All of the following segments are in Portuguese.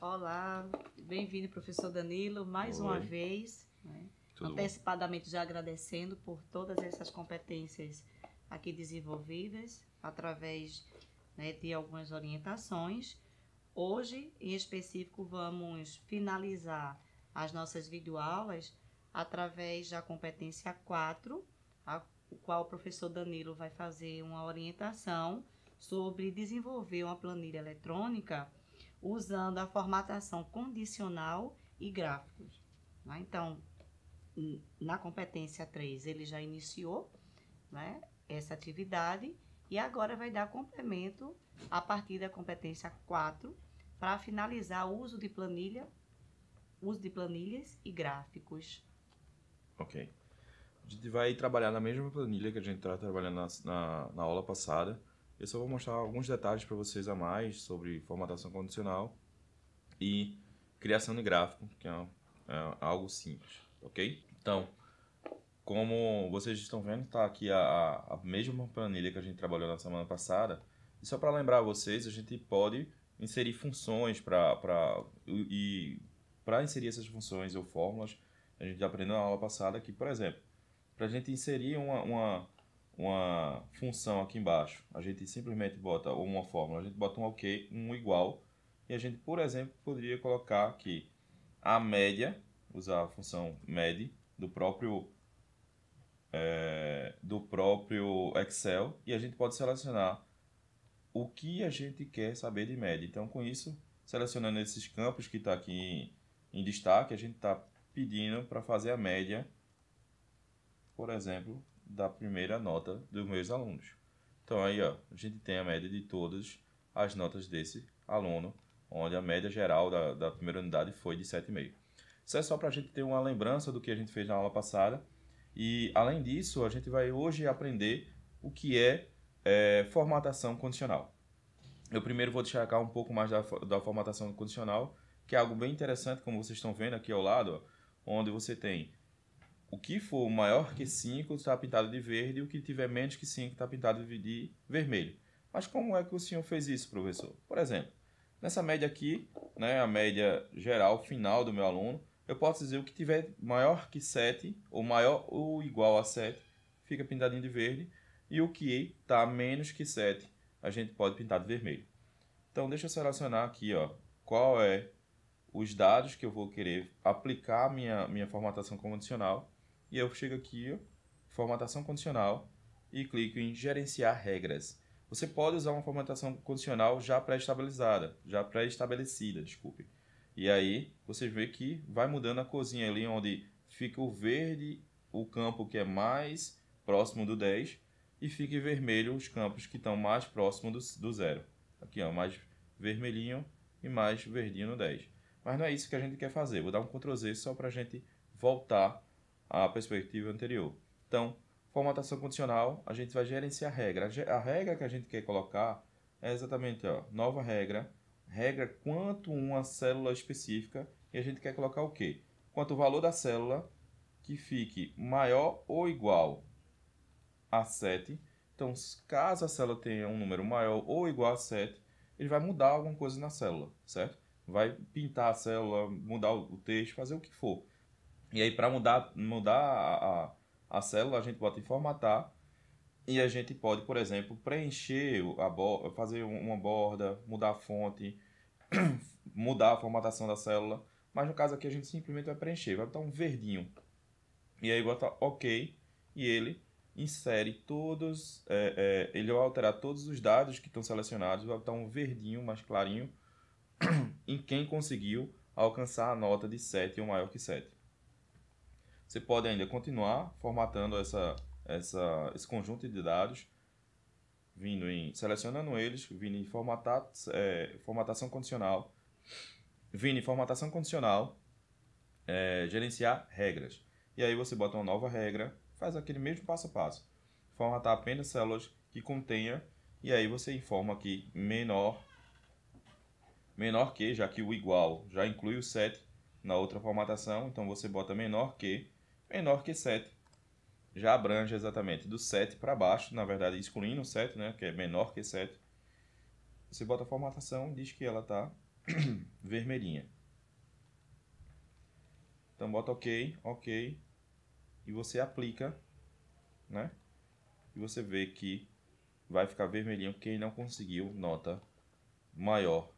Olá, bem-vindo, professor Danilo, mais uma vez, né? Antecipadamente já agradecendo por todas essas competências aqui desenvolvidas, através, né, de algumas orientações. Hoje, em específico, vamos finalizar as nossas videoaulas através da competência 4, o qual o professor Danilo vai fazer uma orientação sobre desenvolver uma planilha eletrônica usando a formatação condicional e gráficos. Né? Então, na competência 3, ele já iniciou, né, essa atividade e agora vai dar complemento a partir da competência 4 para finalizar o uso de planilhas e gráficos. Ok. A gente vai trabalhar na mesma planilha que a gente está trabalhando na aula passada. Eu só vou mostrar alguns detalhes para vocês a mais sobre formatação condicional e criação de gráfico, que é algo simples, ok? Então, como vocês estão vendo, está aqui a mesma planilha que a gente trabalhou na semana passada. E só para lembrar vocês, a gente pode inserir funções para inserir essas funções ou fórmulas. A gente já aprendeu na aula passada que, por exemplo, para a gente inserir uma função aqui embaixo, a gente simplesmente bota uma fórmula, a gente bota um ok, um igual, e a gente, por exemplo, poderia colocar aqui a média, usar a função med do próprio Excel, e a gente pode selecionar o que a gente quer saber de média. Então, com isso, selecionando esses campos que está aqui em destaque, a gente está pedindo para fazer a média, por exemplo, da primeira nota dos meus alunos. Então, aí ó, a gente tem a média de todas as notas desse aluno, onde a média geral da primeira unidade foi de 7,5. Isso é só para a gente ter uma lembrança do que a gente fez na aula passada. E, além disso, a gente vai hoje aprender o que é formatação condicional. Eu primeiro vou destacar um pouco mais da formatação condicional, que é algo bem interessante, como vocês estão vendo aqui ao lado, ó, onde você tem o que for maior que 5 está pintado de verde e o que tiver menos que 5 está pintado de vermelho. Mas como é que o senhor fez isso, professor? Por exemplo, nessa média aqui, né, a média geral final do meu aluno, eu posso dizer o que tiver maior que 7, ou maior ou igual a 7, fica pintadinho de verde, e o que está menos que 7, a gente pode pintar de vermelho. Então, deixa eu selecionar aqui, ó, qual é os dados que eu vou querer aplicar a minha formatação condicional. E eu chego aqui, ó, formatação condicional, e clico em gerenciar regras. Você pode usar uma formatação condicional já pré-estabelecida, desculpe. E aí, você vê que vai mudando a corzinha ali, onde fica o verde, o campo que é mais próximo do 10, e fica em vermelho os campos que estão mais próximos do 0. Aqui, ó, mais vermelhinho e mais verdinho no 10. Mas não é isso que a gente quer fazer. Vou dar um Ctrl Z só para a gente voltar à perspectiva anterior. Então, formatação condicional, a gente vai gerenciar a regra. A regra que a gente quer colocar é exatamente, ó, nova regra, regra quanto uma célula específica, e a gente quer colocar o quê? Quanto o valor da célula que fique maior ou igual a 7. Então, caso a célula tenha um número maior ou igual a 7, ele vai mudar alguma coisa na célula, certo? Vai pintar a célula, mudar o texto, fazer o que for. E aí, para mudar a célula, a gente bota em formatar e a gente pode, por exemplo, preencher fazer uma borda, mudar a fonte, mudar a formatação da célula. Mas no caso aqui, a gente simplesmente vai preencher, vai botar um verdinho. E aí, bota OK e ele insere todos, ele vai alterar todos os dados que estão selecionados, vai botar um verdinho mais clarinho em quem conseguiu alcançar a nota de 7 ou maior que 7. Você pode ainda continuar formatando esse conjunto de dados, selecionando eles, vindo em formatação condicional, gerenciar regras. E aí você bota uma nova regra, faz aquele mesmo passo a passo. Formatar apenas células que contenha, e aí você informa que menor que, já que o igual já inclui o 7 na outra formatação, então você bota menor que 7. Já abrange exatamente do 7 para baixo, na verdade excluindo o 7, né, que é menor que 7. Você bota a formatação, diz que ela está vermelhinha. Então bota ok, ok, e você aplica, né? E você vê que vai ficar vermelhinho quem não conseguiu nota menor,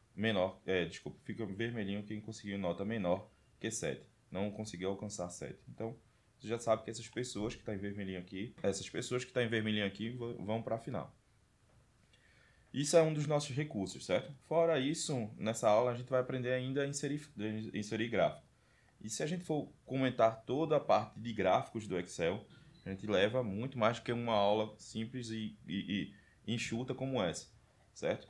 desculpa, fica vermelhinho quem conseguiu nota menor que 7, não conseguiu alcançar 7. Então, você já sabe que essas pessoas que estão em vermelhinho aqui, vão para a final. Isso é um dos nossos recursos, certo? Fora isso, nessa aula a gente vai aprender ainda a inserir gráfico. E se a gente for comentar toda a parte de gráficos do Excel, a gente leva muito mais que uma aula simples e enxuta como essa, certo?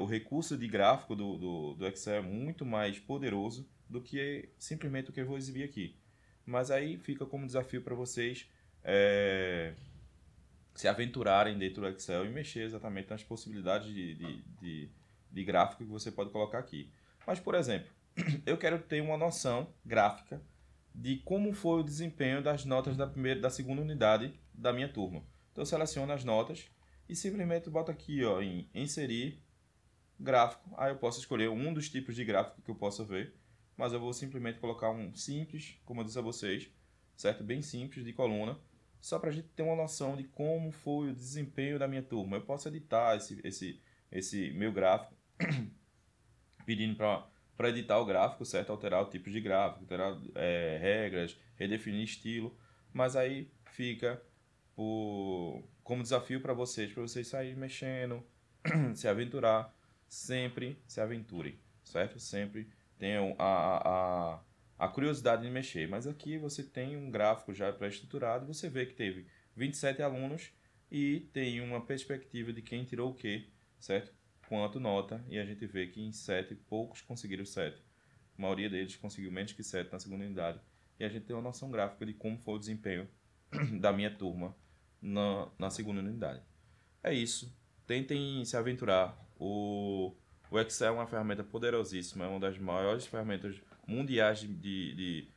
O recurso de gráfico do Excel é muito mais poderoso do que simplesmente o que eu vou exibir aqui. Mas aí fica como desafio para vocês se aventurarem dentro do Excel e mexer exatamente nas possibilidades de gráfico que você pode colocar aqui. Mas, por exemplo, eu quero ter uma noção gráfica de como foi o desempenho das notas da segunda unidade da minha turma. Então, eu seleciono as notas e simplesmente boto aqui em inserir gráfico. Aí eu posso escolher um dos tipos de gráfico que eu possa ver, mas eu vou simplesmente colocar um simples, como eu disse a vocês, certo? Bem simples, de coluna, só para a gente ter uma noção de como foi o desempenho da minha turma. Eu posso editar esse meu gráfico, pedindo para editar o gráfico, certo? Alterar o tipo de gráfico, alterar regras, redefinir estilo, mas aí fica como desafio para vocês saírem mexendo, se aventurar, sempre se aventurem, certo? Sempre tenham a curiosidade de mexer, mas aqui você tem um gráfico já pré-estruturado, você vê que teve 27 alunos e tem uma perspectiva de quem tirou o quê, certo? Quanto nota, e a gente vê que em 7 poucos conseguiram 7. A maioria deles conseguiu menos que 7 na segunda unidade. E a gente tem uma noção gráfica de como foi o desempenho da minha turma na segunda unidade. É isso. Tentem se aventurar. O Excel é uma ferramenta poderosíssima, é uma das maiores ferramentas mundiais de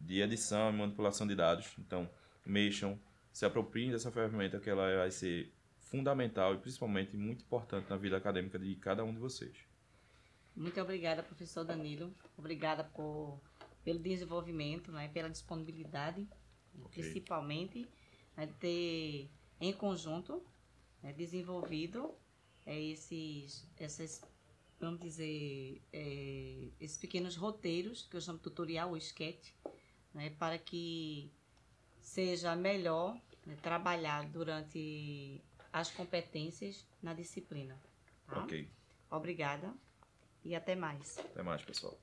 edição e manipulação de dados. Então, mexam, se apropriem dessa ferramenta, que ela vai ser fundamental e principalmente muito importante na vida acadêmica de cada um de vocês. Muito obrigada, professor Danilo. Obrigada pelo desenvolvimento, né, pela disponibilidade, principalmente, né, de ter em conjunto desenvolvido esses, vamos dizer, esses pequenos roteiros, que eu chamo de tutorial ou sketch, né, para que seja melhor trabalhar durante as competências na disciplina. Tá? Ok. Obrigada e até mais. Até mais, pessoal.